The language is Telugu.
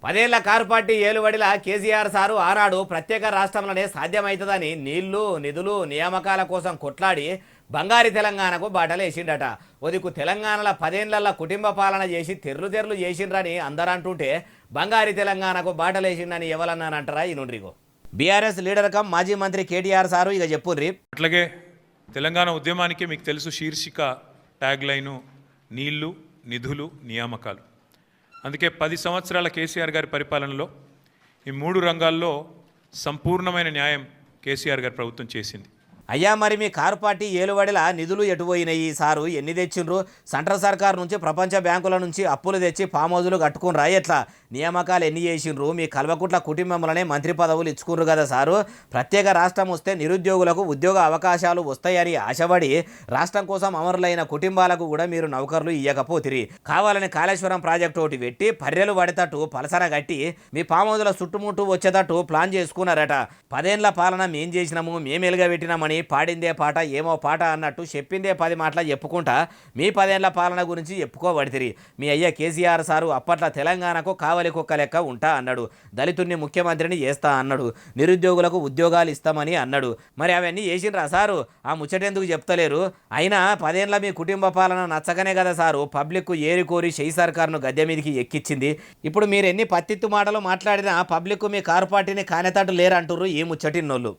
10 ఏళ్ల కారు పార్టీ ఏలుబడిల కేసీఆర్ సారు ఆనాడు ప్రత్యేక రాష్ట్రంలోనే సాధ్యమవుతుందని నీళ్లు నిధులు నియామకాల కోసం కొట్లాడి బంగారి తెలంగాణకు బాటలేసిండట. ఒదికు తెలంగాణలో 10 ఏళ్ల కుటుంబ పాలన చేసి తెర్లు తెర్లు చేసిండ్రని అందరంటుంటే బంగారి తెలంగాణకు బాటలేసిండని ఎవరన్నానంటారా ఈ నుండ్రిగో. బీఆర్ఎస్ లీడర్ కమ్ మాజీ మంత్రి కేటీఆర్ సారు ఇక చెప్పుర్రి. అట్లాగే తెలంగాణ ఉద్యమానికి మీకు తెలుసు శీర్షిక ట్యాగ్ లైను నీళ్లు నిధులు నియామకాలు. అందుకే 10 సంవత్సరాల కేసీఆర్ గారి పరిపాలనలో ఈ 3 రంగాల్లో సంపూర్ణమైన న్యాయం కేసీఆర్ గారి ప్రభుత్వం చేసింది. అయ్యా మరి మీ కారు పార్టీ ఏలుబడిల నిధులు ఎటుపోయినాయి సారు? ఎన్ని తెచ్చిండ్రు? సెంట్రల్ సర్కార్ నుంచి ప్రపంచ బ్యాంకుల నుంచి అప్పులు తెచ్చి ఫామ్ హౌజులు కట్టుకుని రా ఎట్లా? నియామకాలు ఎన్ని చేసిండ్రు? మీ కల్వకుట్ల కుటుంబంలోనే మంత్రి పదవులు ఇచ్చుకున్నారు కదా సారు. ప్రత్యేక రాష్ట్రం వస్తే నిరుద్యోగులకు ఉద్యోగ అవకాశాలు వస్తాయని ఆశపడి రాష్ట్రం కోసం అమరులైన కుటుంబాలకు కూడా మీరు నౌకర్లు ఇయ్యకపోతిరి. కావాలని కాళేశ్వరం ప్రాజెక్టు ఒకటి పెట్టి పర్రెలు పడేటట్టు పలసన కట్టి మీ ఫామ్ హౌజుల చుట్టుముట్టు వచ్చేటట్టు ప్లాన్ చేసుకున్నారట. 10 ఏళ్ల పాలన మేం చేసినాము, మేము ఎలుగబెట్టినామని పాడిందే పాట ఏమో పాట అన్నట్టు చెప్పిందే 10 మాటలు చెప్పుకుంటా మీ 10 ఏళ్ల పాలన గురించి చెప్పుకోబడితిరి. మీ అయ్య కేసీఆర్ సారు అప్పట్లో తెలంగాణకు కావలి కుక్క లెక్క ఉంటా అన్నాడు. దళితుడిని ముఖ్యమంత్రిని చేస్తా అన్నాడు. నిరుద్యోగులకు ఉద్యోగాలు ఇస్తామని అన్నాడు. మరి అవన్నీ చేసిండ్రా సారు? ఆ ముచ్చటెందుకు చెప్తలేరు? అయినా 10 ఏళ్ల మీ కుటుంబ పాలన నచ్చకనే కదా సారు పబ్లిక్ ఏరికోరి షెయి సర్కార్ను గద్దె మీదకి ఎక్కించింది. ఇప్పుడు మీరు ఎన్ని పత్తిత్తు మాటలు మాట్లాడినా పబ్లిక్ మీ కారు పార్టీని కానేతట్టు లేరంటుర్రు ఈ ముచ్చటిన్నోళ్ళు.